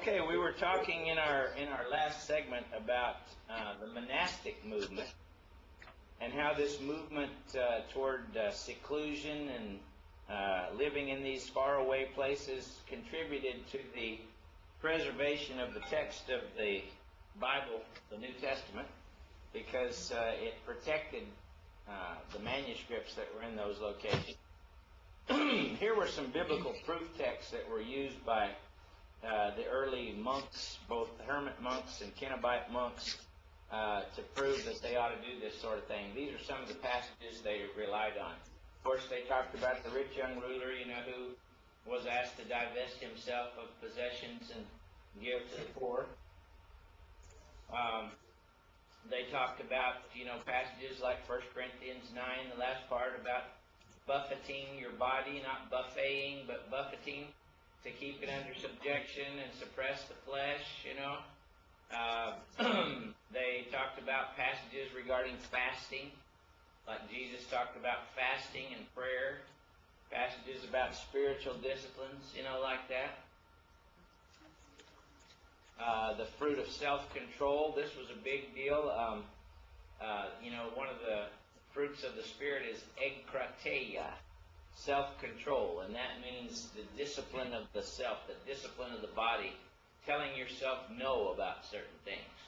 Okay, we were talking in our last segment about the monastic movement and how this movement toward seclusion and living in these faraway places contributed to the preservation of the text of the Bible, the New Testament, because it protected the manuscripts that were in those locations. Here were some biblical proof texts that were used by the early monks, both the hermit monks and Cenobite monks, to prove that they ought to do this sort of thing. These are some of the passages they relied on. Of course, they talked about the rich young ruler, who was asked to divest himself of possessions and give to the poor. They talked about, passages like 1 Corinthians 9, the last part about buffeting your body, not buffeting, but buffeting, to keep it under subjection and suppress the flesh, They talked about passages regarding fasting, like Jesus talked about fasting and prayer, passages about spiritual disciplines, like that. The fruit of self-control, this was a big deal. One of the fruits of the Spirit is ekkrateia, self-control, and that means the discipline of the self, the discipline of the body, telling yourself no about certain things.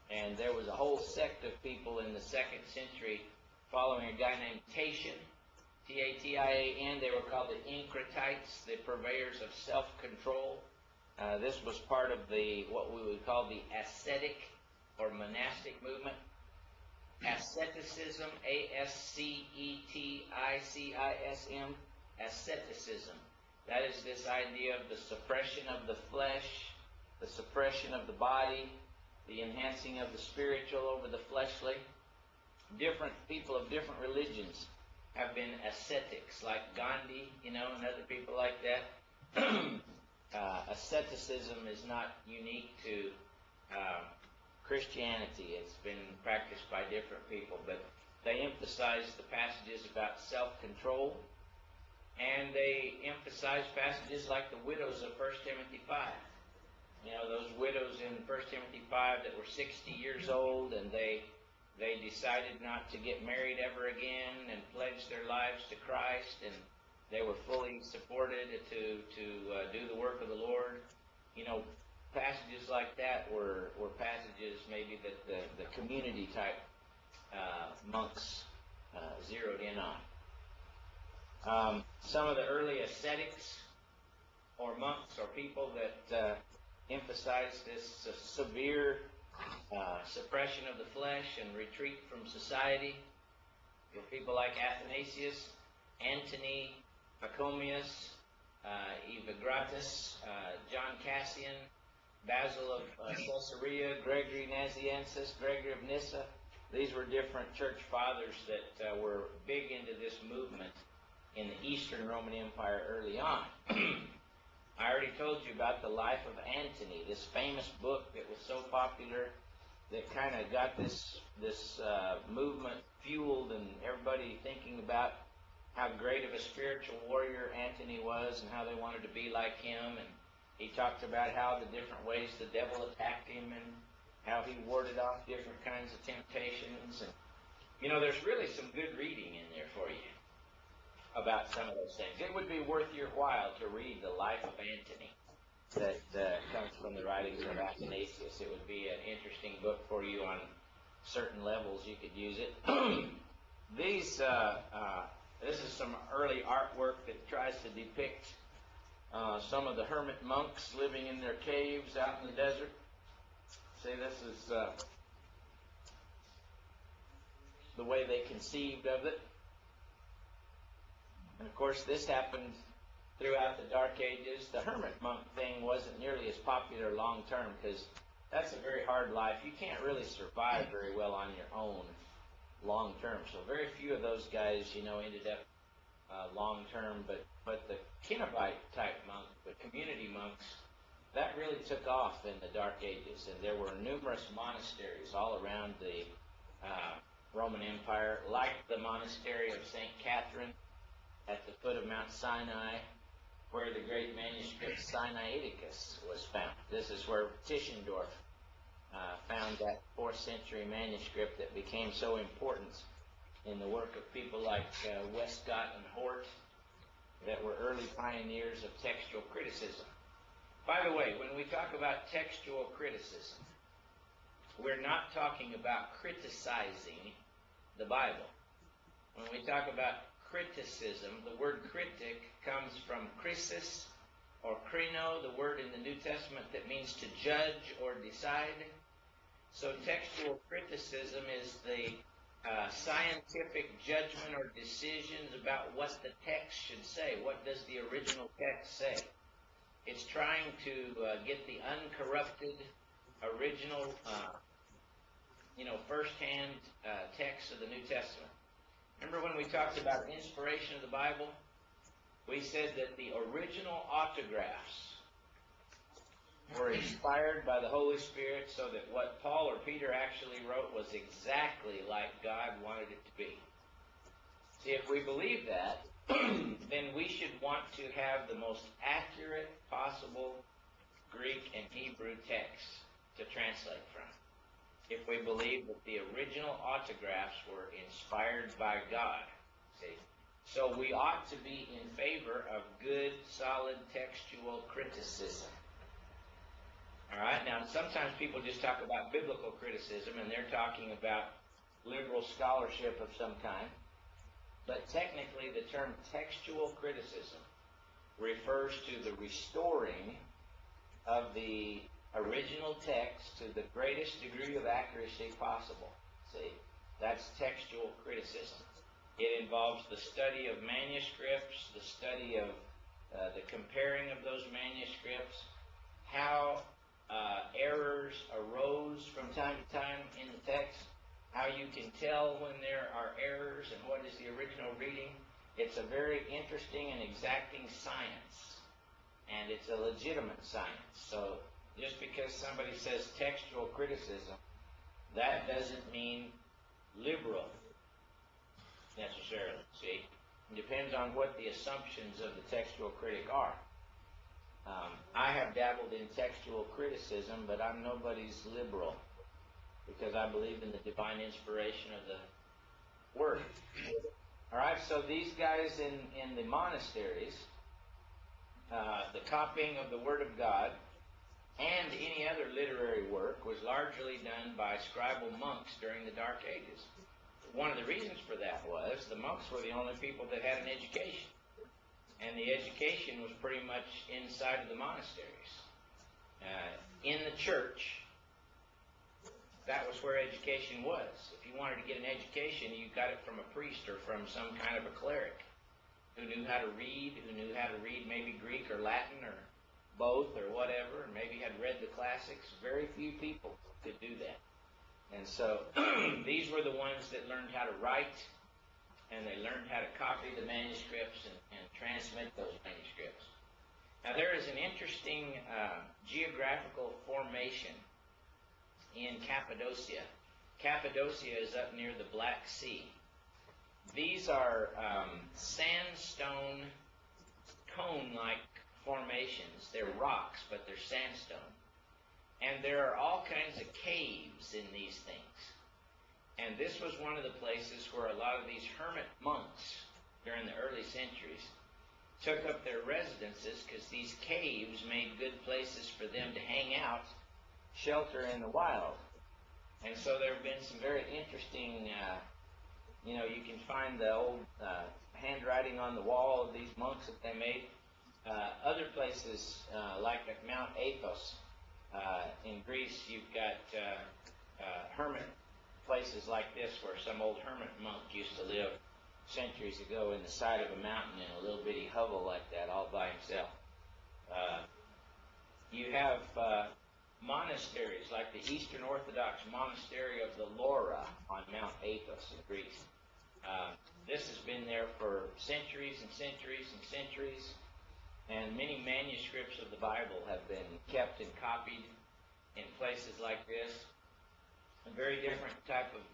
And there was a whole sect of people in the 2nd century following a guy named Tatian, T-A-T-I-A-N. They were called the Encratites, the purveyors of self-control. This was part of what we would call the ascetic or monastic movement. Asceticism, A-S-C-E-T-I-C-I-S-M, asceticism. That is this idea of the suppression of the flesh, the suppression of the body, the enhancing of the spiritual over the fleshly. Different people of different religions have been ascetics, like Gandhi, and other people like that. Asceticism is not unique to Christianity. It's been practiced by different people, but they emphasize the passages about self-control, and they emphasize passages like the widows of 1 Timothy 5. Those widows in 1 Timothy 5 that were 60 years old, and they decided not to get married ever again and pledged their lives to Christ, and they were fully supported to do the work of the Lord. Passages like that were passages maybe that the community type monks zeroed in on. Some of the early ascetics or monks or people that emphasized this severe suppression of the flesh and retreat from society were people like Athanasius, Antony, Pachomius, Evagrius, John Cassian, Basil of Caesarea, Gregory Nazianzus, Gregory of Nyssa. These were different church fathers that were big into this movement in the Eastern Roman Empire early on. I already told you about the life of Antony, this famous book that was so popular that kind of got this movement fueled and everybody thinking about how great of a spiritual warrior Antony was and how they wanted to be like him. And he talked about how the different ways the devil attacked him and how he warded off different kinds of temptations. And, there's really some good reading in there for you about some of those things. It would be worth your while to read the life of Antony that comes from the writings of Athanasius. It would be an interesting book for you on certain levels. You could use it. This is some early artwork that tries to depict some of the hermit monks living in their caves out in the desert. See, this is the way they conceived of it. And of course, this happened throughout the Dark Ages. The hermit monk thing wasn't nearly as popular long term because that's a very hard life. You can't really survive very well on your own long term. So very few of those guys, ended up long term. But the Cenobite type monk, the community monks, that really took off in the Dark Ages. And there were numerous monasteries all around the Roman Empire, like the monastery of St. Catherine at the foot of Mount Sinai. where the great manuscript Sinaiticus was found. This is where Tischendorf found that 4th century manuscript that became so important in the work of people like Westcott and Hort, that were early pioneers of textual criticism. By the way, when we talk about textual criticism, we're not talking about criticizing the Bible. When we talk about criticism, the word critic comes from krisis or krino, the word in the New Testament that means to judge or decide. So textual criticism is the scientific judgment or decisions about what the text should say. What does the original text say? It's trying to get the uncorrupted, original, first-hand text of the New Testament. Remember when we talked about inspiration of the Bible? We said that the original autographs were inspired by the Holy Spirit so that what Paul or Peter actually wrote was exactly like God wanted it to be. See, if we believe that, then we should want to have the most accurate possible Greek and Hebrew text to translate from. If we believe that the original autographs were inspired by God. See? So we ought to be in favor of good, solid textual criticism. All right? Now, sometimes people just talk about biblical criticism, and they're talking about liberal scholarship of some kind. But technically, the term textual criticism refers to the restoring of the original text to the greatest degree of accuracy possible. See? That's textual criticism. It involves the study of manuscripts, the study of the comparing of those manuscripts, how errors arose from time to time in the text, how you can tell when there are errors and what is the original reading. It's a very interesting and exacting science, and it's a legitimate science. So just because somebody says textual criticism, that doesn't mean liberal necessarily. See, it depends on what the assumptions of the textual critic are. I have dabbled in textual criticism, but I'm nobody's liberal because I believe in the divine inspiration of the Word. All right, so these guys in the monasteries, the copying of the Word of God and any other literary work was largely done by scribal monks during the Dark Ages. One of the reasons for that was the monks were the only people that had an education. And the education was pretty much inside of the monasteries. In the church, that was where education was. If you wanted to get an education, you got it from a priest or from some kind of a cleric who knew how to read, maybe Greek or Latin or both or whatever, and maybe had read the classics. Very few people could do that. And so these were the ones that learned how to write, and they learned how to copy the manuscripts and transmit those manuscripts. Now there is an interesting geographical formation in Cappadocia. Cappadocia is up near the Black Sea. These are sandstone cone-like formations. They're rocks, but they're sandstone. And there are all kinds of caves in these things. And this was one of the places where a lot of these hermit monks during the early centuries took up their residences because these caves made good places for them to hang out, shelter in the wild. And so there have been some very interesting, you can find the old handwriting on the wall of these monks that they made. Other places, like at Mount Athos in Greece, you've got hermit places like this where some old hermit monk used to live centuries ago in the side of a mountain in a little bitty hovel like that all by himself. You have monasteries like the Eastern Orthodox Monastery of the Laura on Mount Athos in Greece. This has been there for centuries and centuries and centuries, and many manuscripts of the Bible have been kept and copied in places like this. A very different type of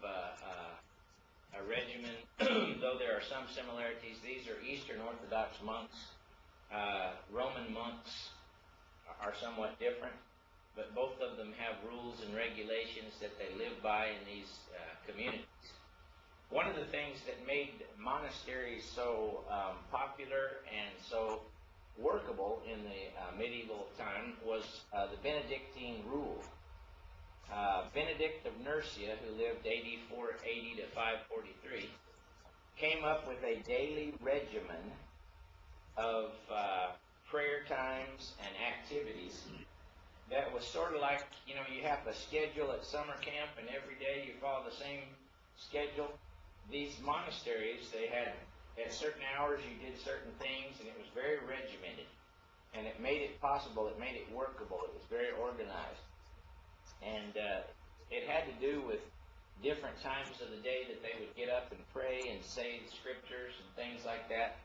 a regimen, though there are some similarities. These are Eastern Orthodox monks Roman monks are somewhat different, but both of them have rules and regulations that they live by in these communities. One of the things that made monasteries so popular and so workable in the medieval time was the Benedictine rule. Benedict of Nursia, who lived AD 480 to 543, came up with a daily regimen of prayer times and activities that was sort of like, you have a schedule at summer camp and every day you follow the same schedule. These monasteries, they had at certain hours you did certain things, and it was very regimented. And it made it possible, it made it workable, it was very organized. And it had to do with different times of the day that they would get up and pray and say the scriptures and things like that.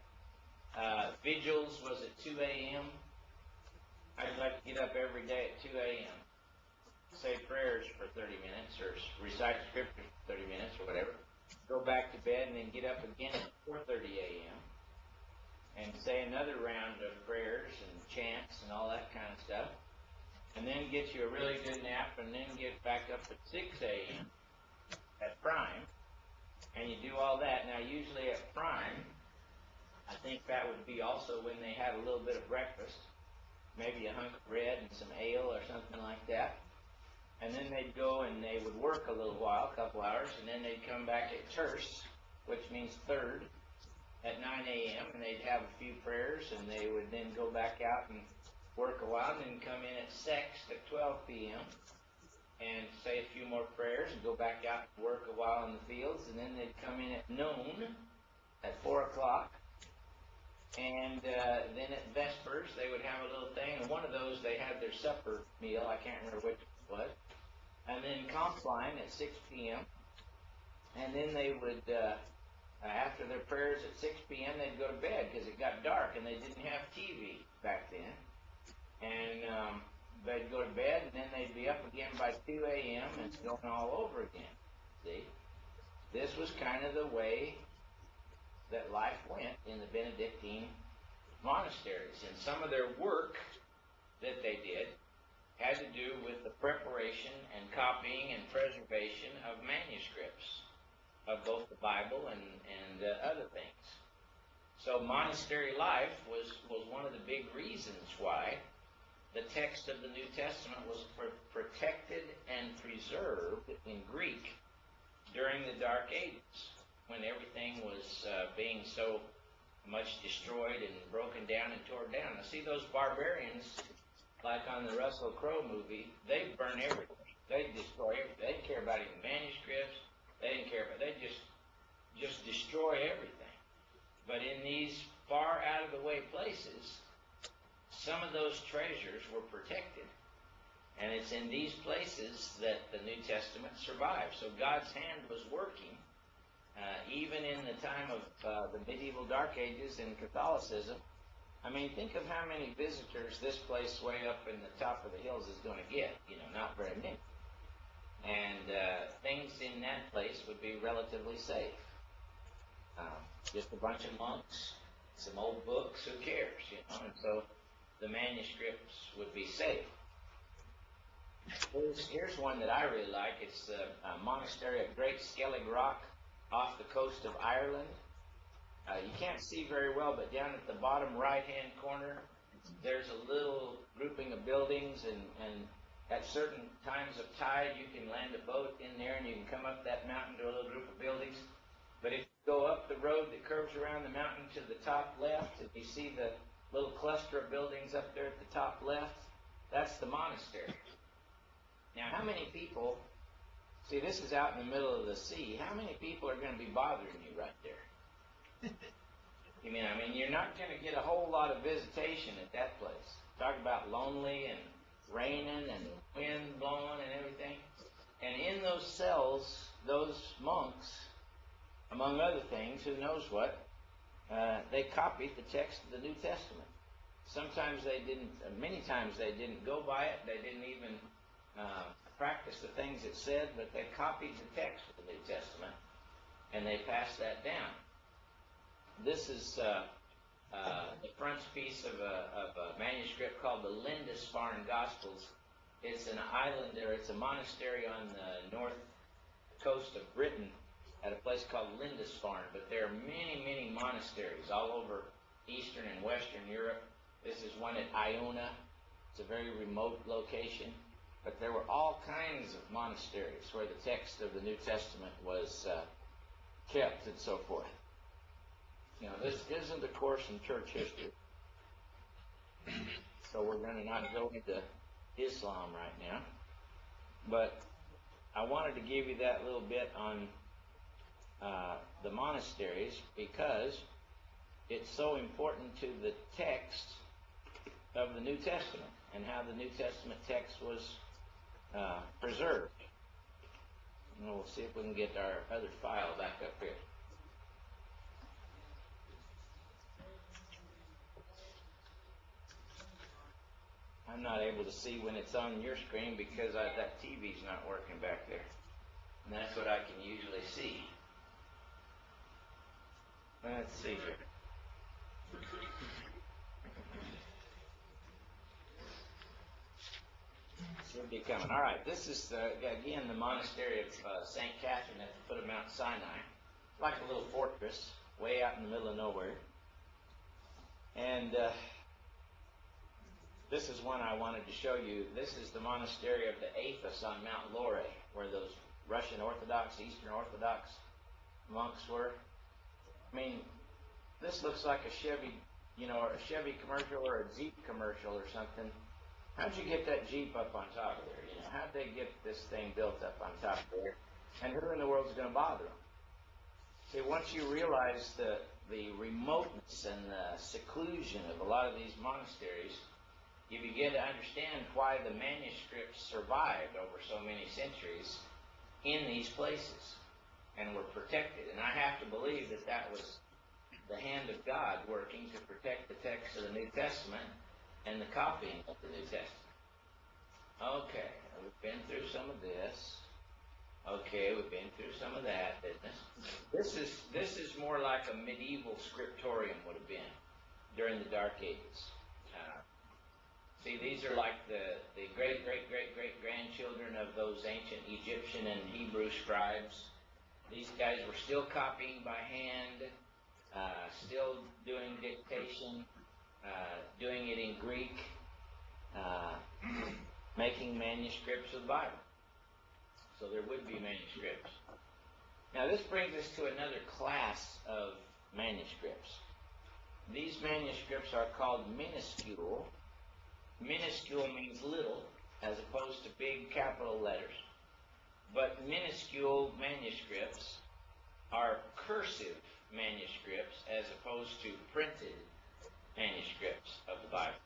Vigils was at 2 a.m. I'd like to get up every day at 2 a.m. say prayers for 30 minutes or recite scripture for 30 minutes or whatever. Go back to bed and then get up again at 4:30 a.m. and say another round of prayers and chants and all that kind of stuff. And then get you a really good nap and then get back up at 6 a.m. at prime. And you do all that. Now usually at prime, I think that would be also when they had a little bit of breakfast. Maybe a hunk of bread and some ale or something like that. And then they'd go and they would work a little while, a couple hours, and then they'd come back at terce, which means third, at 9 a.m., and they'd have a few prayers, and they would then go back out and work a while, and then come in at sext at 12 p.m., and say a few more prayers, and go back out and work a while in the fields, and then they'd come in at noon, at 4 o'clock, and then at vespers, they would have a little thing, and one of those, they had their supper meal, I can't remember which it was, and then compline at 6 p.m., and then they would, after their prayers at 6 p.m., they'd go to bed because it got dark and they didn't have TV back then. And they'd go to bed and then they'd be up again by 2 a.m. and it's going all over again. See? This was kind of the way that life went in the Benedictine monasteries. And some of their work that they did had to do with the preparation and copying and preservation of manuscripts of both the Bible and other things. So monastery life was one of the big reasons why the text of the New Testament was protected and preserved in Greek during the Dark Ages, when everything was being so much destroyed and broken down and torn down. Now see, those barbarians, like on the Russell Crowe movie, they burn everything. They destroy everything. They didn't care about even manuscripts. They didn't care about it. They just destroy everything. But in these far out of the way places, some of those treasures were protected. And it's in these places that the New Testament survived. So God's hand was working, even in the time of the medieval Dark Ages and Catholicism. I mean, think of how many visitors this place way up in the top of the hills is going to get. Not very many. And things in that place would be relatively safe. Just a bunch of monks, some old books, who cares, And so the manuscripts would be safe. Here's one that I really like. It's the monastery of Great Skellig Rock off the coast of Ireland. You can't see very well, but down at the bottom right-hand corner, there's a little grouping of buildings, and at certain times of tide, you can land a boat in there, and you can come up that mountain to a little group of buildings. But if you go up the road that curves around the mountain to the top left, and you see the little cluster of buildings up there at the top left, that's the monastery. Now, how many people, see, this is out in the middle of the sea, how many people are going to be bothering you right there? I mean, you're not going to get a whole lot of visitation at that place. Talk about lonely and raining and wind blowing and everything. And in those cells, those monks, among other things, who knows what, they copied the text of the New Testament. Sometimes they didn't, many times they didn't go by it. They didn't even practice the things it said, but they copied the text of the New Testament, and they passed that down. This is The frontispiece of a manuscript called the Lindisfarne Gospels. It's an island, or it's a monastery on the north coast of Britain at a place called Lindisfarne. But there are many, many monasteries all over Eastern and Western Europe. This is one at Iona. It's a very remote location. But there were all kinds of monasteries where the text of the New Testament was kept and so forth. You know, this isn't a course in church history. So we're going to not go into Islam right now. But I wanted to give you that little bit on the monasteries because it's so important to the text of the New Testament and how the New Testament text was preserved. And we'll see if we can get our other file back up here. I'm not able to see when it's on your screen because that TV's not working back there. And that's what I can usually see. Let's see here. Should be coming. All right, this is, again, the monastery of St. Catherine at the foot of Mount Sinai. Like a little fortress way out in the middle of nowhere. And this is one I wanted to show you. This is the monastery of the Athos on Mount Lore, where those Russian Orthodox, Eastern Orthodox monks were. I mean, this looks like a Chevy, a Chevy commercial or a Jeep commercial or something. How'd you get that Jeep up on top of there? How'd they get this thing built up on top of there? And who in the world is going to bother them? See, once you realize the remoteness and the seclusion of a lot of these monasteries, you begin to understand why the manuscripts survived over so many centuries in these places and were protected. And I have to believe that that was the hand of God working to protect the text of the New Testament and the copying of the New Testament. Okay, we've been through some of this. Okay, we've been through some of that business. This is more like a medieval scriptorium would have been during the Dark Ages. See, these are like the great-great-great-great-grandchildren of those ancient Egyptian and Hebrew scribes. These guys were still copying by hand, still doing dictation, doing it in Greek, making manuscripts of the Bible. So there would be manuscripts. Now this brings us to another class of manuscripts. These manuscripts are called minuscule. Minuscule means little, as opposed to big capital letters. But minuscule manuscripts are cursive manuscripts, as opposed to printed manuscripts of the Bible.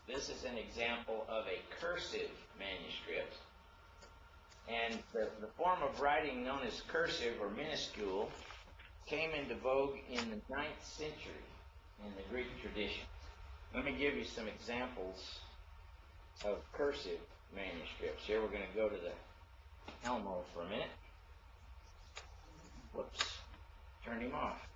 This is an example of a cursive manuscript. And the form of writing known as cursive or minuscule came into vogue in the 9th century in the Greek tradition. Let me give you some examples of cursive manuscripts. Here we're going to go to the Elmo for a minute. Whoops. Turned him off.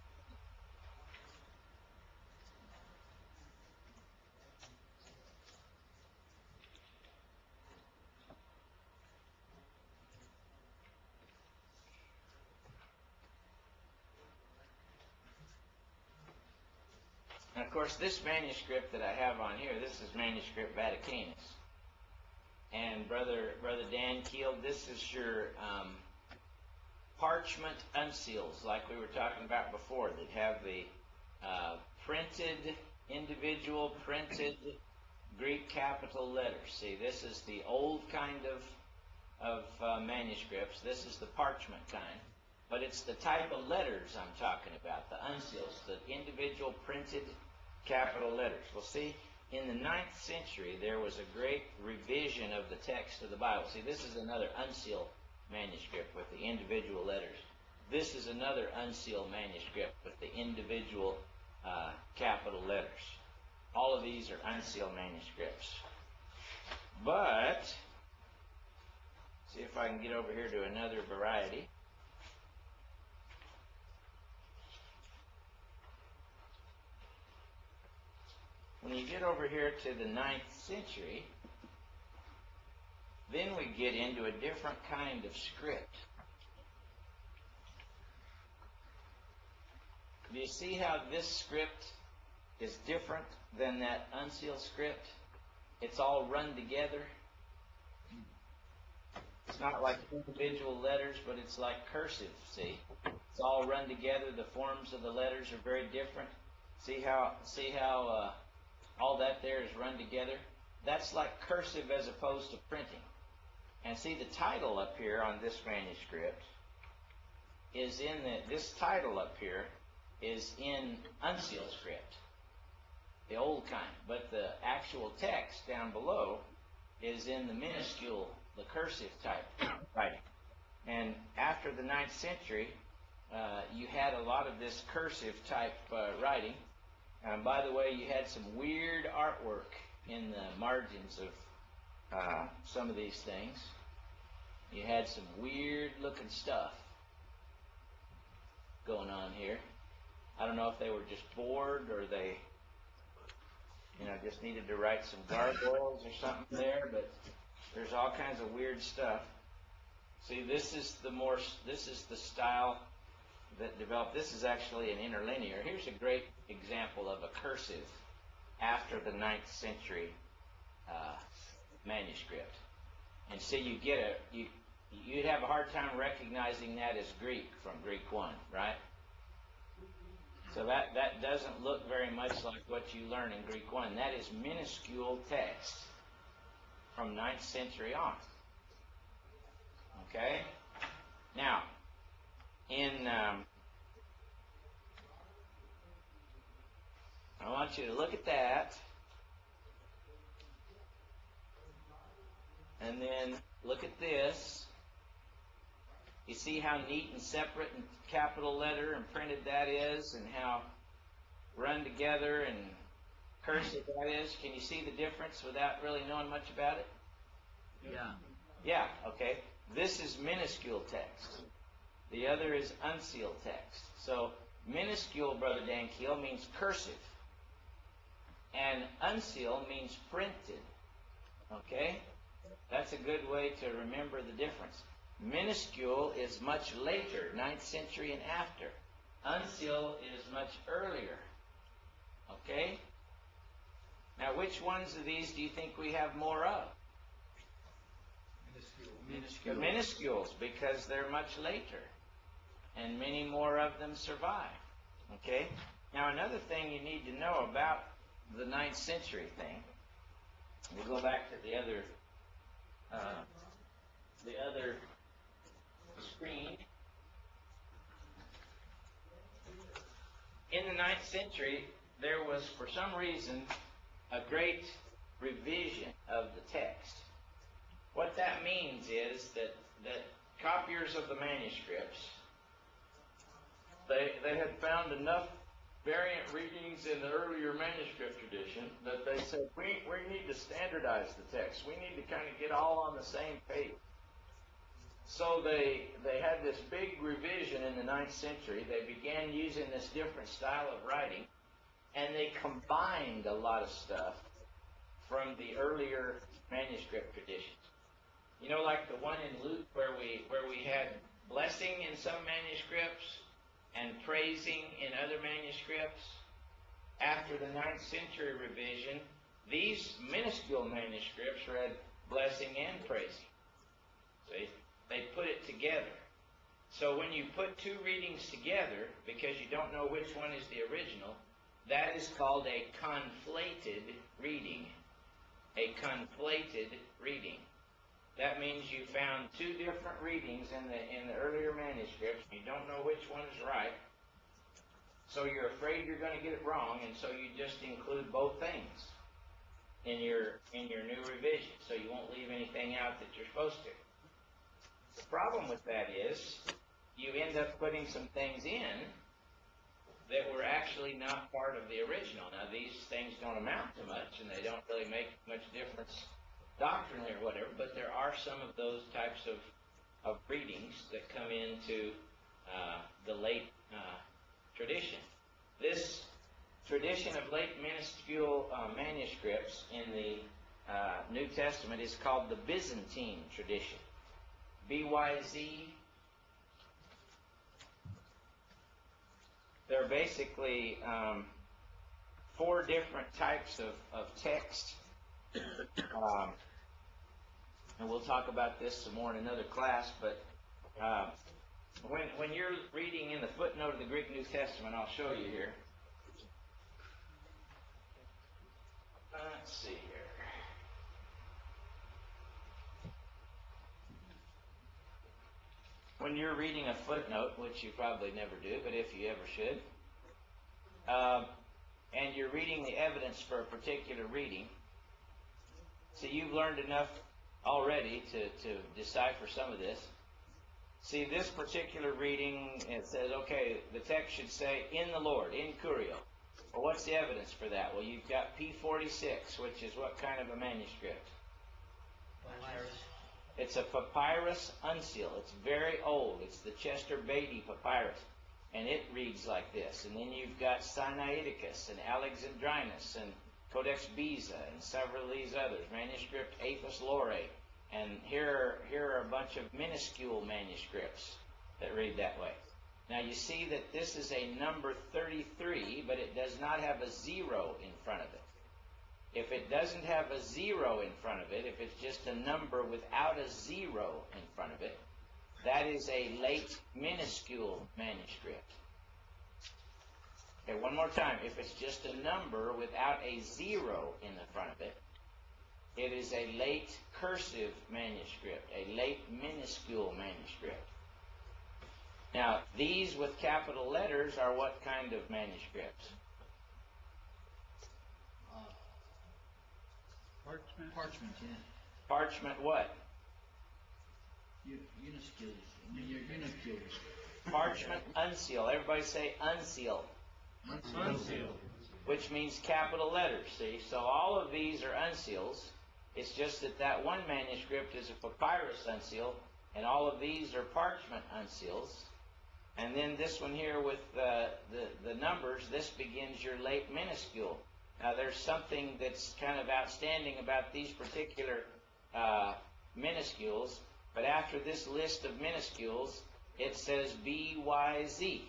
And of course, this manuscript that I have on here, this is manuscript Vaticanus. And Brother Dan Keel, this is your parchment uncials, like we were talking about before, that have the individual printed Greek capital letters. See, this is the old kind of manuscripts. This is the parchment kind. But it's the type of letters I'm talking about, the uncials, the individual printed capital letters. Well, see, in the 9th century, there was a great revision of the text of the Bible. See, this is another uncial manuscript with the individual letters. This is another uncial manuscript with the individual capital letters. All of these are uncial manuscripts. But, see if I can get over here to another variety. get over here to the 9th century, then we get into a different kind of script. Do you see how this script is different than that unsealed script? It's all run together. It's not like individual letters, but it's like cursive, see? It's all run together. The forms of the letters are very different. See how all that there is run together? That's like cursive as opposed to printing. And see, the title up here on this manuscript is in this title up here is in unsealed script, the old kind. But the actual text down below is in the minuscule, the cursive type writing. And after the 9th century, you had a lot of this cursive type writing. By the way, you had some weird artwork in the margins of some of these things. You had some weird looking stuff going on here. I don't know if they were just bored or they, just needed to write some gargoyles or something there, but there's all kinds of weird stuff. See, this is the style that developed. This is actually an interlinear. Here's a great example of a cursive after the 9th century manuscript. And see, you'd have a hard time recognizing that as Greek from Greek 1, right? So that doesn't look very much like what you learn in Greek 1. That is minuscule text from 9th century on. Okay? Now, I want you to look at that, and then look at this. You see how neat and separate and capital letter and printed that is, and how run together and cursive that is? Can you see the difference without really knowing much about it? Yeah. Yeah, okay. This is minuscule text. The other is unsealed text. So minuscule, Brother Dan Keel, means cursive. And unsealed means printed. Okay? That's a good way to remember the difference. Minuscule is much later, 9th century and after. Unsealed is much earlier. Okay? Now, which ones of these do you think we have more of? The minuscules, because they're much later. And many more of them survive. Okay? Now, another thing you need to know about the 9th century thing, we'll go back to the other screen. In the 9th century, there was, for some reason, a great revision of the text. What that means is that copiers of the manuscripts, they had found enough variant readings in the earlier manuscript tradition that they said, we need to standardize the text. We need to kind of get all on the same page. So they had this big revision in the 9th century. They began using this different style of writing, and they combined a lot of stuff from the earlier manuscript traditions. You know, like the one in Luke where we had blessing in some manuscripts and praising in other manuscripts. After the 9th century revision, these minuscule manuscripts read blessing and praising. See? They put it together. So when you put two readings together, because you don't know which one is the original, that is called a conflated reading. A conflated reading. That means you found two different readings in the earlier manuscripts. You don't know which one is right. So you're afraid you're going to get it wrong, and so you just include both things in your new revision, so you won't leave anything out that you're supposed to. The problem with that is you end up putting some things in that were actually not part of the original. Now, these things don't amount to much, and they don't really make much difference doctrinally or whatever, but there are some of those types of readings that come into the late tradition. This tradition of of late minuscule manuscripts in the New Testament is called the Byzantine tradition. BYZ. There are basically 4 different types of text. And we'll talk about this some more in another class, but when you're reading in the footnote of the Greek New Testament, I'll show you here. Let's see here. When you're reading a footnote, which you probably never do, but if you ever should, and you're reading the evidence for a particular reading, so you've learned enough already to decipher some of this. See, this particular reading, it says, okay, the text should say, in the Lord, in Curio. Well, what's the evidence for that? Well, you've got P46, which is what kind of a manuscript? Papyrus. It's a papyrus uncial. It's very old. It's the Chester Beatty papyrus. And it reads like this. And then you've got Sinaiticus and Alexandrinus and Codex Beza and several of these others. Manuscript Apis Laureate. And here are a bunch of minuscule manuscripts that read that way. Now you see that this is a number 33, but it does not have a 0 in front of it. If it doesn't have a 0 in front of it, if it's just a number without a 0 in front of it, that is a late minuscule manuscript. Okay, one more time. If it's just a number without a 0 in the front of it, it is a late cursive manuscript, a late minuscule manuscript. Now, these with capital letters are what kind of manuscripts? Parchment, yeah. Parchment what? Uniscules. Parchment uncial. Everybody say unseal. Unsealed. Which means capital letters, see? So all of these are uncials. It's just that one manuscript is a papyrus uncial, and all of these are parchment uncials. And then this one here with the numbers, this begins your late minuscule. Now there's something that's kind of outstanding about these particular minuscules, but after this list of minuscules, it says BYZ.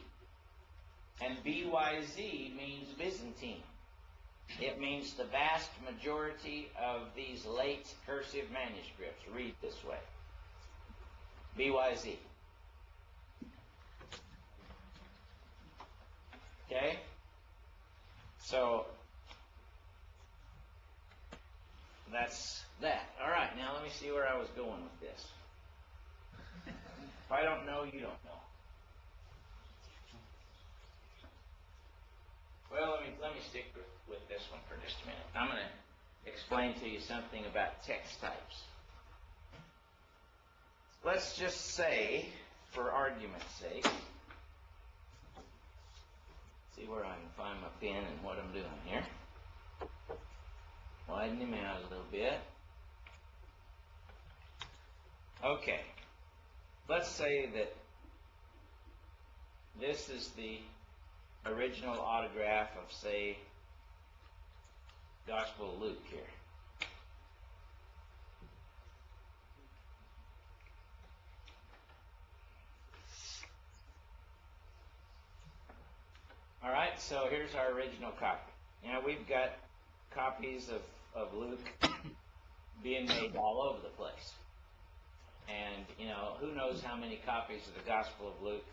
And BYZ means Byzantine. It means the vast majority of these late cursive manuscripts read this way. BYZ. Okay? So, that's that. All right, now let me see where I was going with this. If I don't know, you don't know. Well, let me stick with this one for just a minute. I'm going to explain to you something about text types. Let's just say, for argument's sake, see where I can find my pen and what I'm doing here. Widen him out a little bit. Okay. Let's say that this is the original autograph of, say, Gospel of Luke here. All right, so here's our original copy. Now we've got copies of Luke being made all over the place. And, who knows how many copies of the Gospel of Luke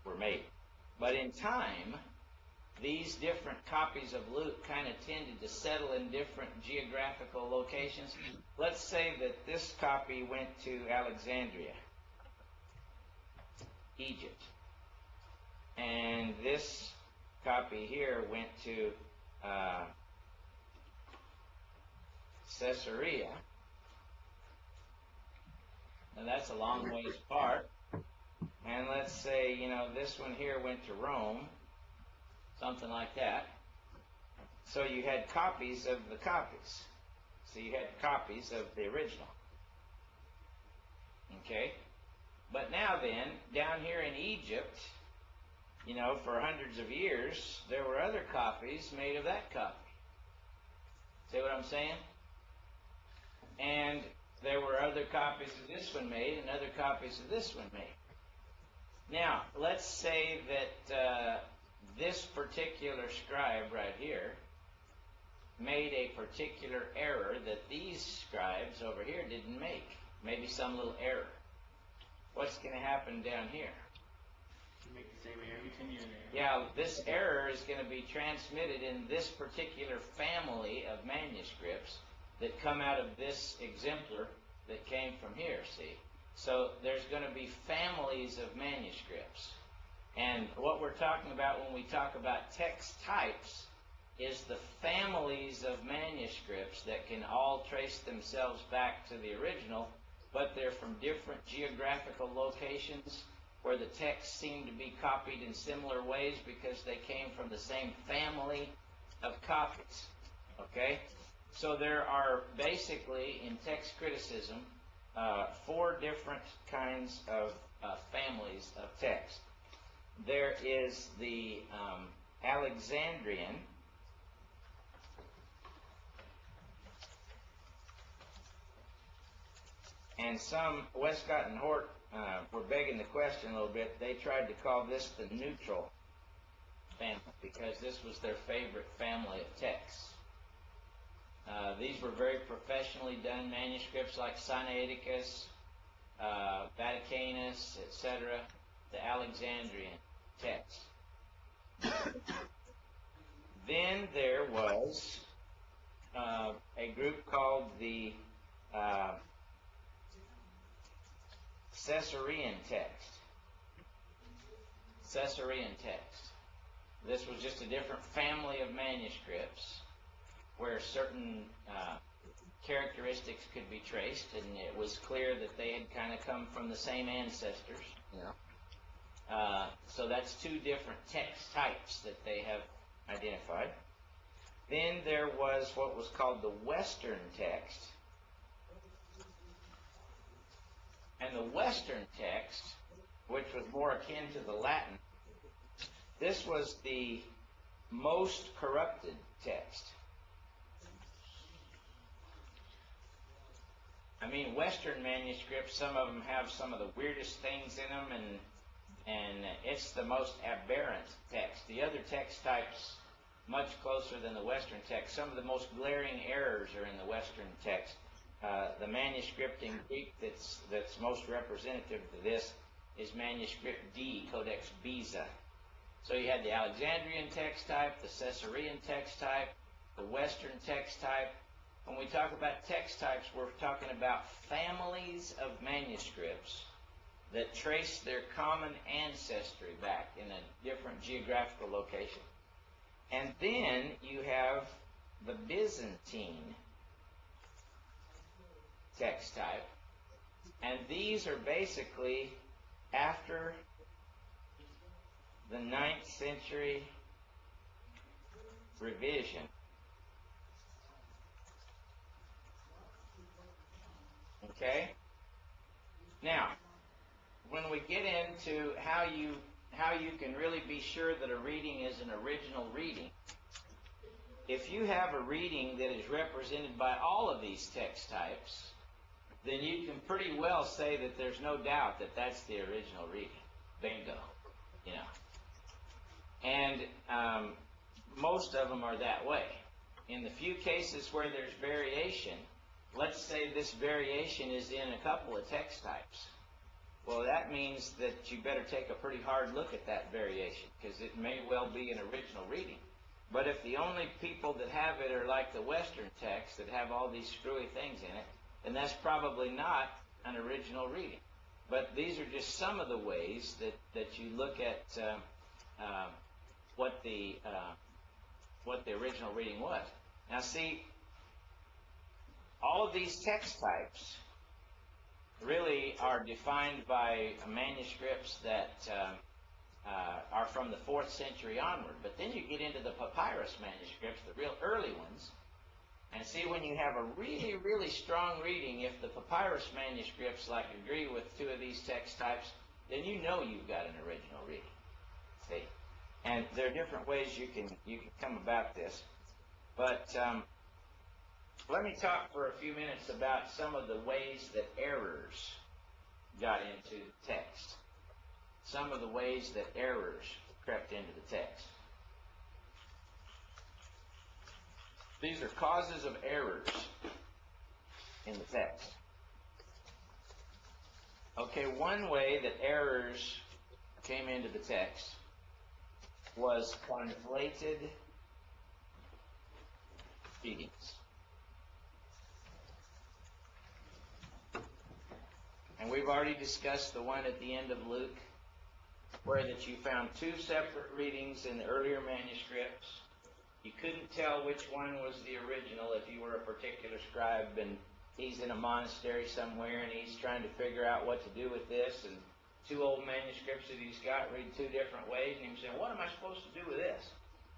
were made. But in time, these different copies of Luke kind of tended to settle in different geographical locations. Let's say that this copy went to Alexandria, Egypt. And this copy here went to Caesarea. Now that's a long ways apart. And let's say, this one here went to Rome, something like that. So you had copies of the copies. So you had copies of the original. Okay? But now then, down here in Egypt, you know, for hundreds of years, there were other copies made of that copy. See what I'm saying? And there were other copies of this one made and other copies of this one made. Now, let's say that this particular scribe right here made a particular error that these scribes over here didn't make. Maybe some little error. What's going to happen down here? Make the same error. Continue in error. Yeah, this error is going to be transmitted in this particular family of manuscripts that come out of this exemplar that came from here, see? So there's going to be families of manuscripts. And what we're talking about when we talk about text types is the families of manuscripts that can all trace themselves back to the original, but they're from different geographical locations where the texts seem to be copied in similar ways because they came from the same family of copies. Okay? So there are basically, in text criticism, 4 different kinds of families of text. There is the Alexandrian, and some, Westcott and Hort were begging the question a little bit. They tried to call this the neutral family because this was their favorite family of texts. These were very professionally done manuscripts like Sinaiticus, Vaticanus, etc., the Alexandrian text. Then there was a group called the Caesarean text. Caesarean text. This was just a different family of manuscripts where certain characteristics could be traced, and it was clear that they had kind of come from the same ancestors. Yeah. So that's 2 different text types that they have identified. Then there was what was called the Western text. And the Western text, which was more akin to the Latin, this was the most corrupted text. I mean, Western manuscripts, some of them have some of the weirdest things in them, and it's the most aberrant text. The other text types, much closer than the Western text. Some of the most glaring errors are in the Western text. The manuscript in Greek that's most representative to this is manuscript D, Codex Beza. So you had the Alexandrian text type, the Caesarean text type, the Western text type. When we talk about text types, we're talking about families of manuscripts that trace their common ancestry back in a different geographical location. And then you have the Byzantine text type, and these are basically after the 9th century revision. Okay? Now, when we get into how you can really be sure that a reading is an original reading, if you have a reading that is represented by all of these text types, then you can pretty well say that there's no doubt that that's the original reading. Bingo. You know. And most of them are that way. In the few cases where there's variation, let's say this variation is in a couple of text types. Well, that means that you better take a pretty hard look at that variation, because it may well be an original reading. But if the only people that have it are like the Western text that have all these screwy things in it, then that's probably not an original reading. But these are just some of the ways that you look at what the original reading was. Now see, all of these text types really are defined by manuscripts that are from the 4th century onward. But then you get into the papyrus manuscripts, the real early ones, and see, when you have a really, really strong reading, if the papyrus manuscripts agree with 2 of these text types, then you know you've got an original reading. See? And there are different ways you can come about this. But let me talk for a few minutes about some of the ways that errors got into the text. Some of the ways that errors crept into the text. These are causes of errors in the text. Okay, one way that errors came into the text was conflated readings. And we've already discussed the one at the end of Luke, where that you found two separate readings in the earlier manuscripts. You couldn't tell which one was the original if you were a particular scribe, and he's in a monastery somewhere and he's trying to figure out what to do with this, and two old manuscripts that he's got read two different ways, and he's saying, what am I supposed to do with this?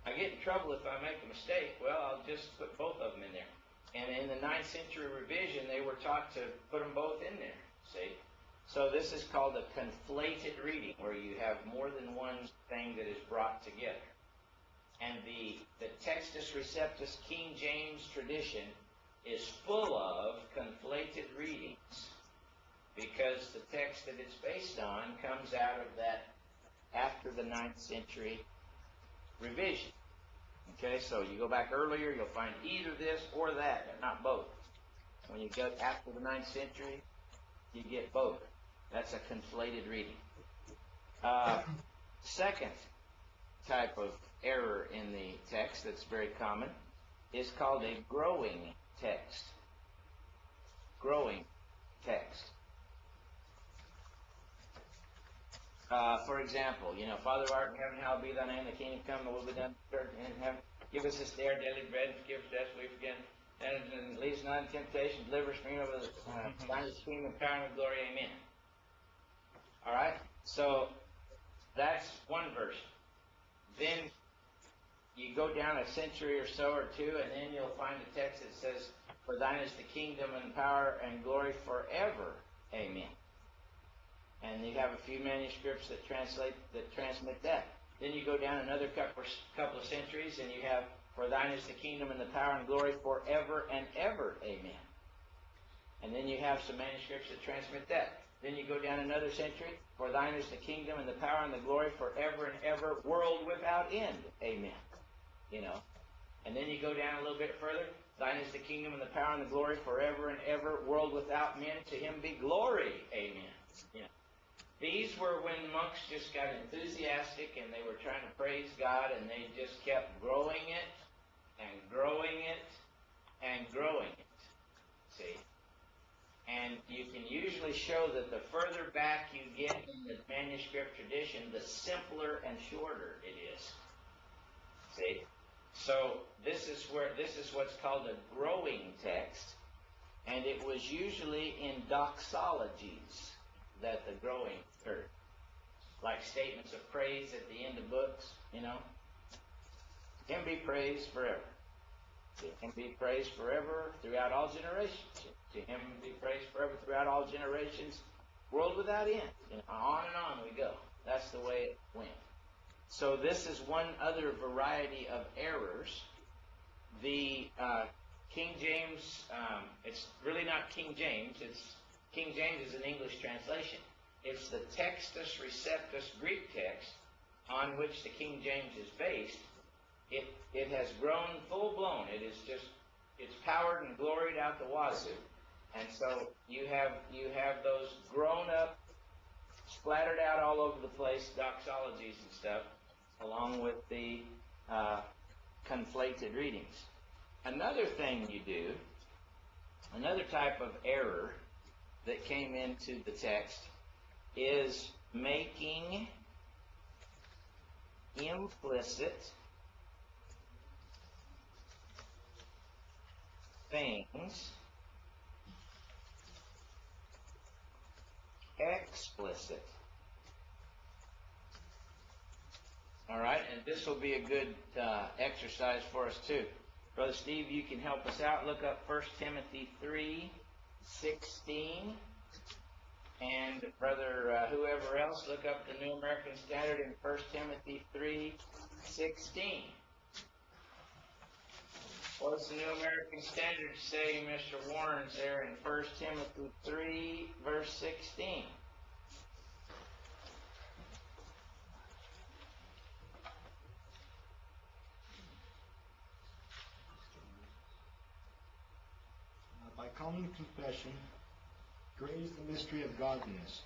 I get in trouble if I make a mistake. Well, I'll just put both of them in there. And in the 9th century revision, they were taught to put them both in there, see? So this is called a conflated reading, where you have more than one thing that is brought together. And the Textus Receptus King James tradition is full of conflated readings, because the text that it's based on comes out of that after the 9th century revision. Okay, so you go back earlier, you'll find either this or that, but not both. When you go after the 9th century, you get both. That's a conflated reading. Second type of error in the text that's very common is called a growing text. Growing text. For example, Father who art in heaven, hallowed be thy name, the kingdom come, the will be done in heaven. Give us this day our daily bread, and forgive us debts we forgive. And lead us not in temptation, deliver us from evil. Thine is the kingdom, power, and glory. Amen. All right? So, that's one version. Then you go down a century or so or two, and then you'll find a text that says, for thine is the kingdom and power and glory forever. Amen. And you have a few manuscripts that transmit that. Then you go down another couple of centuries, and you have, for thine is the kingdom and the power and glory forever and ever. Amen. And then you have some manuscripts that transmit that. Then you go down another century, for thine is the kingdom and the power and the glory forever and ever, world without end. Amen. And then you go down a little bit further, thine is the kingdom and the power and the glory forever and ever, world without end. To him be glory. Amen. These were when monks just got enthusiastic and they were trying to praise God, and they just kept growing it and growing it and growing it. See? And you can usually show that the further back you get in the manuscript tradition, the simpler and shorter it is. See? So this is what's called a growing text, and it was usually in doxologies that the growing occurred. Like statements of praise at the end of books, Him be praised forever. To him be praised forever throughout all generations. To him be praised forever throughout all generations, world without end. On and on we go. That's the way it went. So this is one other variety of errors. The King James, it's really not King James. King James is an English translation. It's the Textus Receptus Greek text on which the King James is based. It has grown full blown. It's powered and gloried out the wazoo. And so you have those grown up, splattered out all over the place, doxologies and stuff, along with the conflated readings. Another thing you do, another type of error that came into the text, is making implicit things explicit. All right, and this will be a good exercise for us too. Brother Steve, you can help us out. Look up 1 Timothy 3:16. And Brother, whoever else, look up the New American Standard in 1 Timothy 3:16. What's the New American Standard say, Mr. Warren's there in 1 Timothy 3, verse 16? By common confession, great is the mystery of godliness.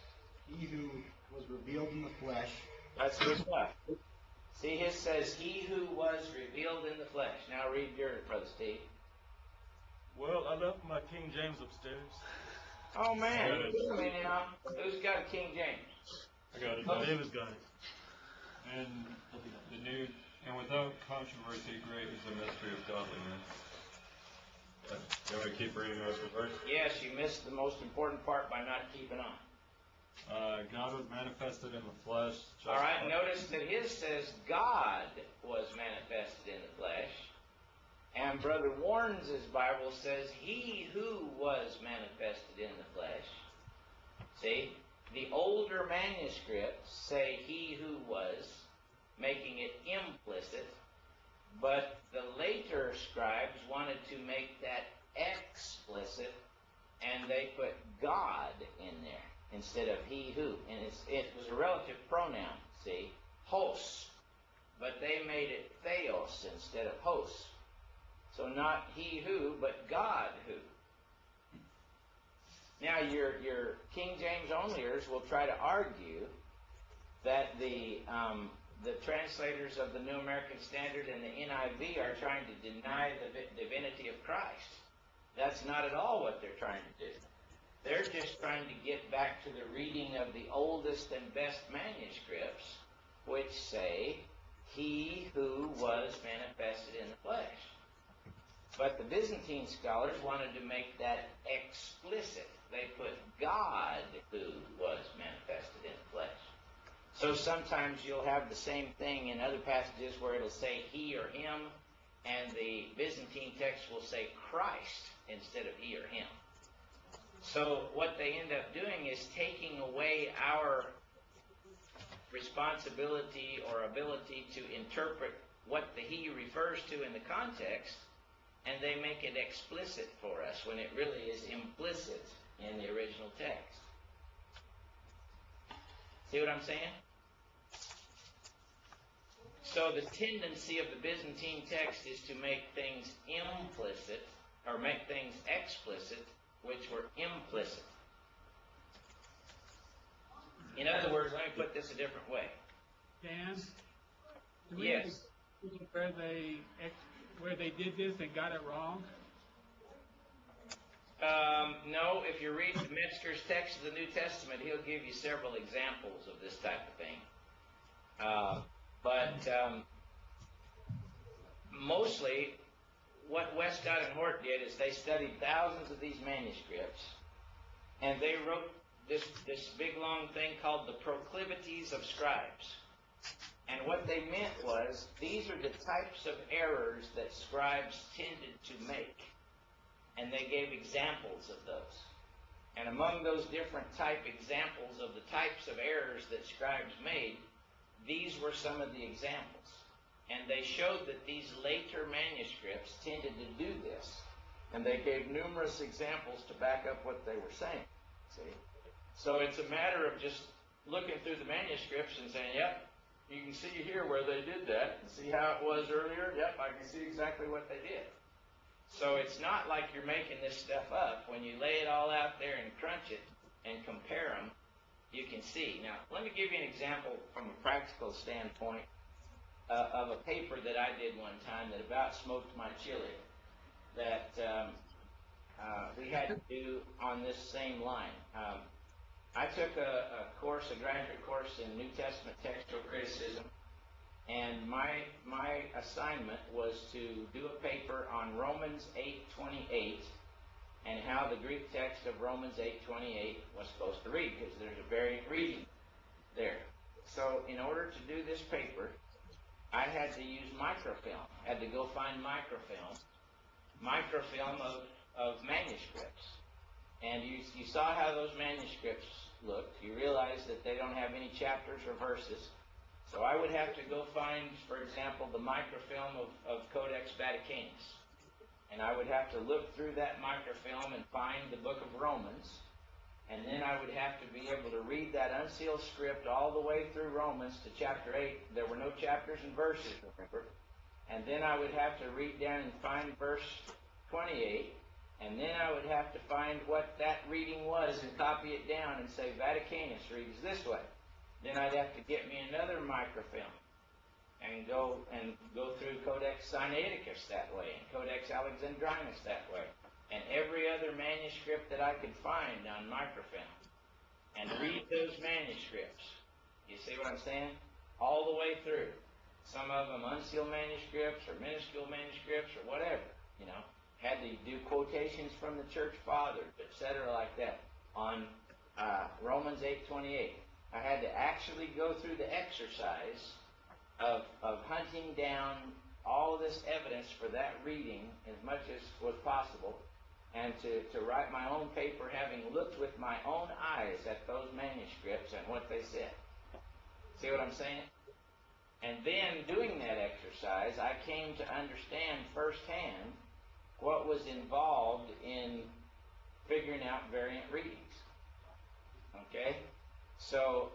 He who was revealed in the flesh. That's good stuff. See, his says, he who was revealed in the flesh. Now read yours, Brother Steve. Well, I left my King James upstairs. Oh, man. Now, who's got a King James? I got it. David's got it. And the new, and without controversy, great is the mystery of godliness. Do I keep reading the rest of the verse? Yes, you missed the most important part by not keeping on. God was manifested in the flesh. All right, notice that his says God was manifested in the flesh. And Brother Warren's Bible says he who was manifested in the flesh. See, the older manuscripts say he who was, making it implicit. But the later scribes wanted to make that explicit, and they put God in there instead of he who. And it was a relative pronoun, see, hos. But they made it theos instead of hos. So not he who, but God who. Now your King James onlyers will try to argue that the translators of the New American Standard and the NIV are trying to deny the divinity of Christ. That's not at all what they're trying to do. They're just trying to get back to the reading of the oldest and best manuscripts, which say, he who was manifested in the flesh. But the Byzantine scholars wanted to make that explicit. They put God who was manifested in the flesh. So sometimes you'll have the same thing in other passages where it'll say he or him, and the Byzantine text will say Christ instead of he or him. So what they end up doing is taking away our responsibility or ability to interpret what the he refers to in the context, and they make it explicit for us when it really is implicit in the original text. See what I'm saying? So the tendency of the Byzantine text is to make things implicit, or make things explicit, which were implicit. In other words, let me put this a different way. Dan? Do we Yes. have where they did this and got it wrong? No, if you read Metzger's text of the New Testament, he'll give you several examples of this type of thing. But mostly, what Westcott and Hort did is they studied thousands of these manuscripts, and they wrote this big long thing called the Proclivities of Scribes. And what they meant was, these are the types of errors that scribes tended to make. And they gave examples of those. And among those different examples of the types of errors that scribes made, these were some of the examples. And they showed that these later manuscripts tended to do this. And they gave numerous examples to back up what they were saying. See? So it's a matter of just looking through the manuscripts and saying, yep, you can see here where they did that, and see how it was earlier. Yep, I can see exactly what they did. So it's not like you're making this stuff up. When you lay it all out there and crunch it and compare them, you can see. Now, let me give you an example from a practical standpoint of a paper that I did one time that about smoked my chili that we had to do on this same line. I took a graduate course in New Testament textual criticism, and my assignment was to do a paper on Romans 8:28 and how the Greek text of Romans 8:28 was supposed to read, because there's a variant reading there. So in order to do this paper, I had to use microfilm. I had to go find microfilm of manuscripts. And you saw how those manuscripts looked, you realize that they don't have any chapters or verses. So I would have to go find, for example, the microfilm of Codex Vaticanus. And I would have to look through that microfilm and find the book of Romans. And then I would have to be able to read that unsealed script all the way through Romans to chapter 8. There were no chapters and verses, remember. And then I would have to read down and find verse 28. And then I would have to find what that reading was and copy it down and say, Vaticanus reads this way. Then I'd have to get me another microfilm and go through Codex Sinaiticus that way and Codex Alexandrinus that way and every other manuscript that I could find on microfilm and read those manuscripts. You see what I'm saying? All the way through. Some of them unsealed manuscripts or minuscule manuscripts or whatever, you know. Had to do quotations from the church fathers, etc., like that. On Romans 8:28, I had to actually go through the exercise of hunting down all this evidence for that reading as much as was possible, and to write my own paper, having looked with my own eyes at those manuscripts and what they said. See what I'm saying? And then doing that exercise, I came to understand firsthand what was involved in figuring out variant readings. Okay? So,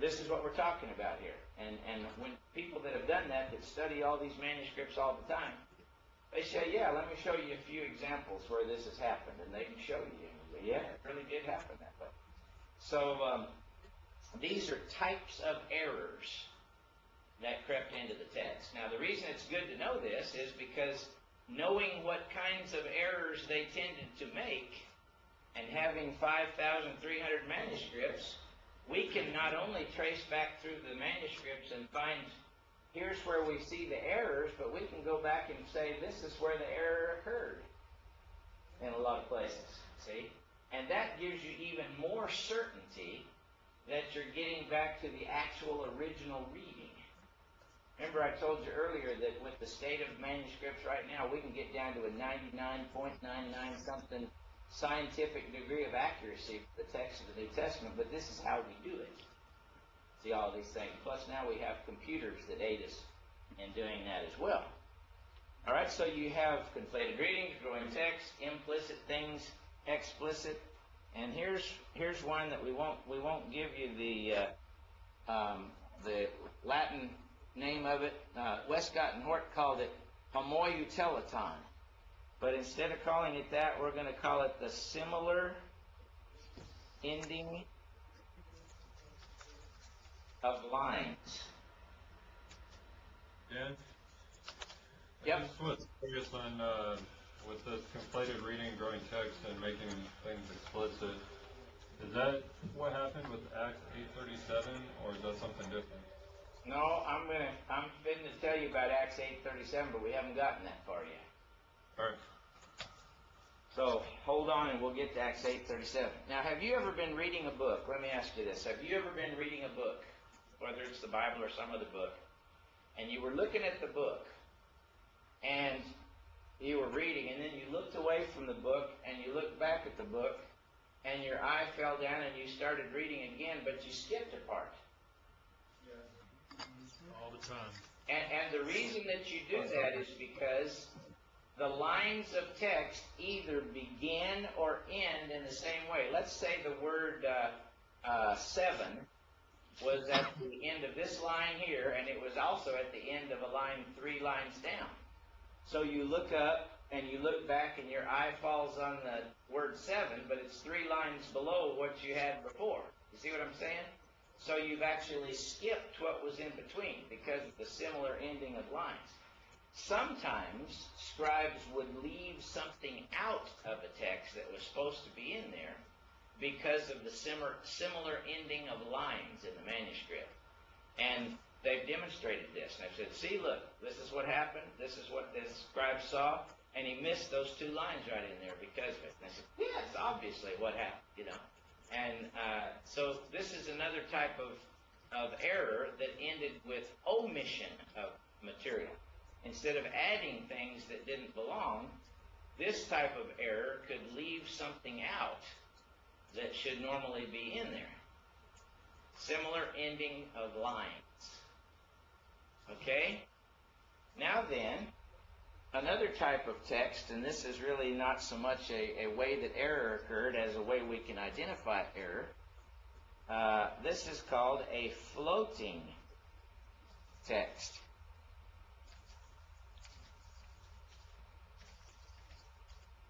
this is what we're talking about here. And when people that have done that study all these manuscripts all the time, they say, yeah, let me show you a few examples where this has happened. And they can show you. And you say, yeah, it really did happen that way. So, these are types of errors that crept into the text. Now, the reason it's good to know this is because knowing what kinds of errors they tended to make and having 5,300 manuscripts, we can not only trace back through the manuscripts and find here's where we see the errors, but we can go back and say this is where the error occurred in a lot of places, see? And that gives you even more certainty that you're getting back to the actual original reading. Remember I told you earlier that with the state of manuscripts right now, we can get down to a 99.99 something scientific degree of accuracy for the text of the New Testament, but this is how we do it. See all these things. Plus now we have computers that aid us in doing that as well. All right, so you have conflated readings, growing text, implicit things, explicit, and here's one that we won't give you the Latin name of it. Westcott and Hort called it homoutiliton. But instead of calling it that, we're going to call it the similar ending of lines. Dan? Yep. I just was curious on, with this conflated reading, growing text, and making things explicit, is that what happened with Acts 8:37, or is that something different? No, I'm fitting to tell you about Acts 8:37, but we haven't gotten that far yet. All right. So hold on, and we'll get to Acts 8:37. Now, have you ever been reading a book? Let me ask you this: have you ever been reading a book, whether it's the Bible or some other book, and you were looking at the book, and you were reading, and then you looked away from the book, and you looked back at the book, and your eye fell down, and you started reading again, but you skipped a part? All the time. And the reason that you do that is because the lines of text either begin or end in the same way. Let's say the word 7 was at the end of this line here, and it was also at the end of a line 3 lines down. So you look up and you look back, and your eye falls on the word 7, but it's 3 lines below what you had before. You see what I'm saying? So you've actually skipped what was in between because of the similar ending of lines. Sometimes scribes would leave something out of a text that was supposed to be in there because of the similar ending of lines in the manuscript. And they've demonstrated this. And they've said, see, look, this is what happened. This is what this scribe saw. And he missed those 2 lines right in there because of it. And they said, yeah, it's obviously what happened, you know. And so this is another type of error that ended with omission of material. Instead of adding things that didn't belong, this type of error could leave something out that should normally be in there. Similar ending of lines. Okay? Now then, another type of text, and this is really not so much a way that error occurred as a way we can identify error. This is called a floating text.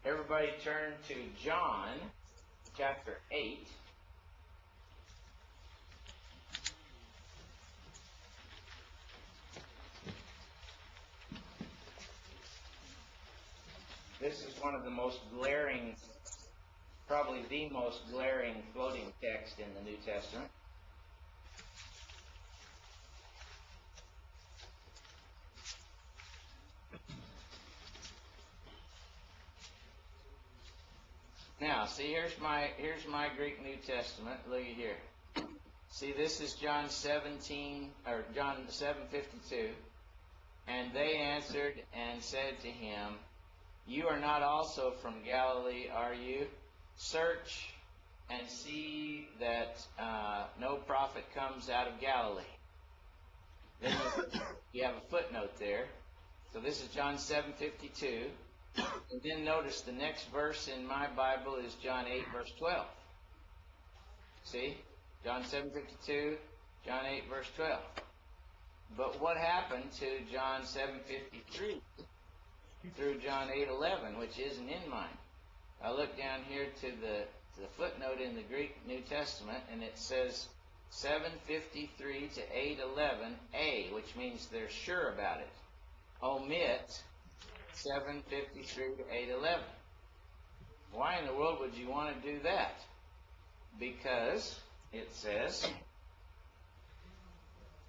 Everybody turn to John chapter 8. This is one of the most glaring, probably the most glaring floating text in the New Testament. Now, see, here's my Greek New Testament. Look at here. See, this is John 7:52. And they answered and said to him, "You are not also from Galilee, are you? Search and see that no prophet comes out of Galilee." Then you have a footnote there. So this is John 7:52. And then notice the next verse in my Bible is John 8, verse 12. See? John 7:52, John 8, verse 12. But what happened to John 7:53 through John 8:11, which isn't in mine? I look down here to the footnote in the Greek New Testament, and it says 7:53 to 8:11a, which means they're sure about it. Omit 7:53 to 8:11. Why in the world would you want to do that? Because it says,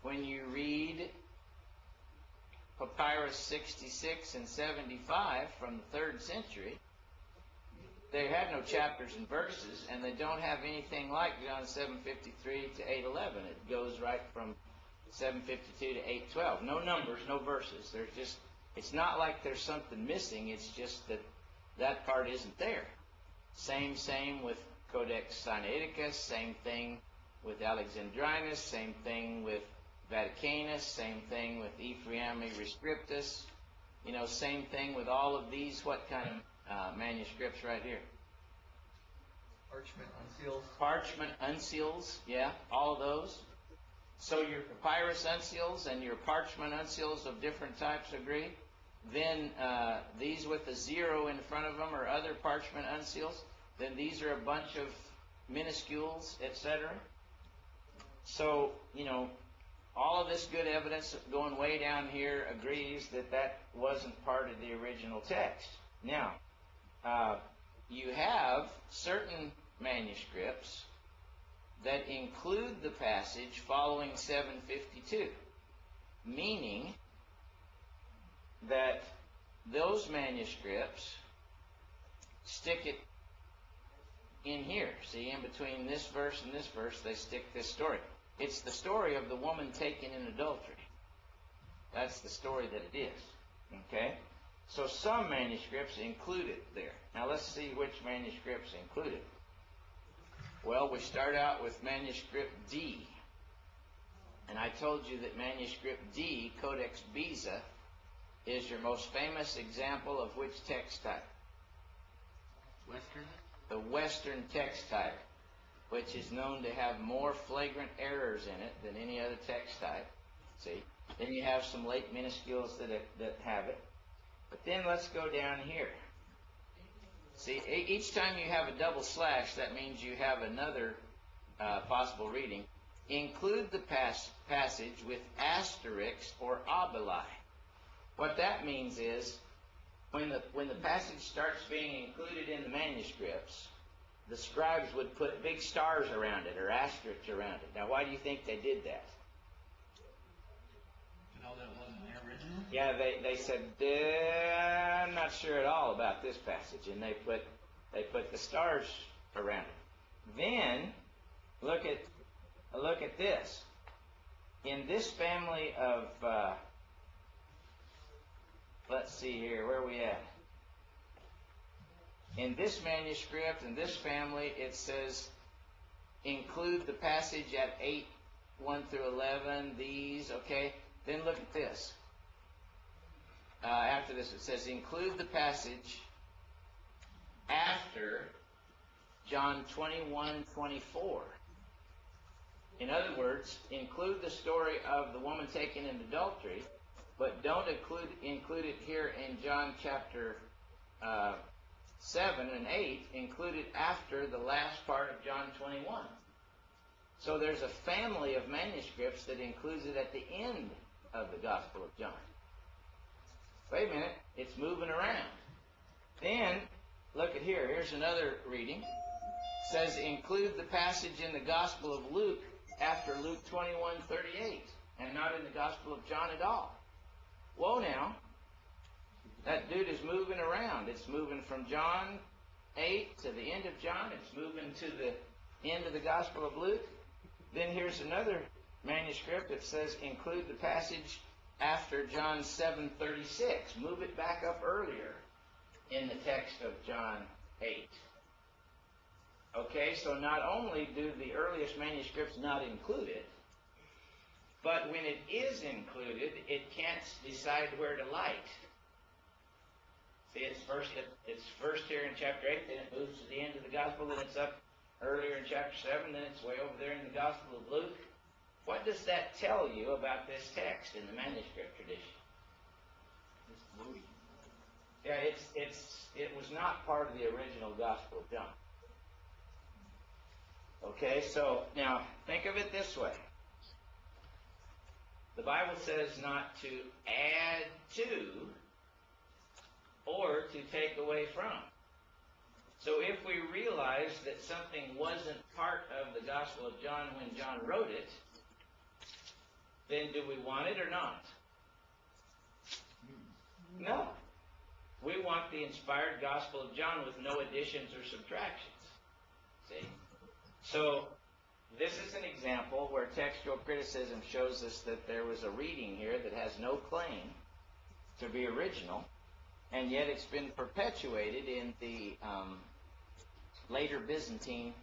when you read Papyrus 66 and 75 from the 3rd century, they had no chapters and verses, and they don't have anything like John 7:53 to 8:11. It goes right from 7:52 to 8:12. No numbers, no verses. There's just, it's not like there's something missing. It's just that that part isn't there. Same with Codex Sinaiticus. Same thing with Alexandrinus. Same thing with Vaticanus. Same thing with Ephraemi Rescriptus. You know, same thing with all of these. What kind of manuscripts right here? Parchment uncials. Parchment uncials, yeah, all of those. So your papyrus uncials and your parchment uncials of different types agree. Then these with a 0 in front of them are other parchment uncials. Then these are a bunch of minuscules, etc. So, you know, all of this good evidence going way down here agrees that that wasn't part of the original text. Now, you have certain manuscripts that include the passage following 7:52, meaning that those manuscripts stick it in here. See, in between this verse and this verse, they stick this story. It's the story of the woman taken in adultery. That's the story that it is. Okay? So some manuscripts include it there. Now let's see which manuscripts include it. Well, we start out with manuscript D. And I told you that manuscript D, Codex Beza, is your most famous example of which text type? Western? The Western text type, which is known to have more flagrant errors in it than any other text type. See? Then you have some late minuscules that have it. But then let's go down here. See, each time you have a double slash, that means you have another possible reading. Include the passage with asterisks or obeli. What that means is, when the passage starts being included in the manuscripts, the scribes would put big stars around it or asterisks around it. Now, why do you think they did that? You know that wasn't the original? Yeah, they said, I'm not sure at all about this passage, and they put the stars around it. Then look at this. In this family of let's see here, where are we at? in this manuscript, in this family, it says, include the passage at 8, 1 through 11, these, okay? Then look at this. After this, it says, include the passage after John 21, 24. In other words, include the story of the woman taken in adultery, but don't include it here in John chapter 7 and 8. Include it after the last part of John 21. So there's a family of manuscripts that includes it at the end of the Gospel of John. Wait a minute, it's moving around. Then, look at here. Here's another reading. It says, include the passage in the Gospel of Luke after Luke 21:38, and not in the Gospel of John at all. Whoa now. That dude is moving around. It's moving from John 8 to the end of John. It's moving to the end of the Gospel of Luke. Then here's another manuscript that says, include the passage after John 7:36. Move it back up earlier in the text of John 8. Okay, so not only do the earliest manuscripts not include it, but when it is included, it can't decide where to light. See, it's first here in chapter 8, then it moves to the end of the Gospel, then it's up earlier in chapter 7, then it's way over there in the Gospel of Luke. What does that tell you about this text in the manuscript tradition? Yeah, it was not part of the original Gospel of John. Okay, so now think of it this way. The Bible says not to add to or to take away from. So if we realize that something wasn't part of the Gospel of John when John wrote it, then do we want it or not? No. We want the inspired Gospel of John with no additions or subtractions. See? So this is an example where textual criticism shows us that there was a reading here that has no claim to be original, and yet it's been perpetuated in the later Byzantine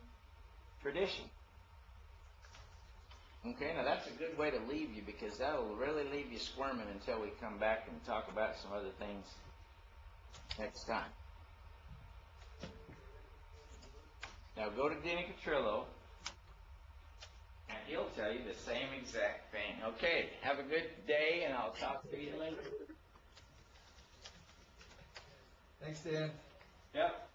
tradition. Okay, now that's a good way to leave you, because that will really leave you squirming until we come back and talk about some other things next time. Now go to Denny Catrillo, and he'll tell you the same exact thing. Okay, have a good day, and I'll talk to you later. Thanks, Dan. Yep.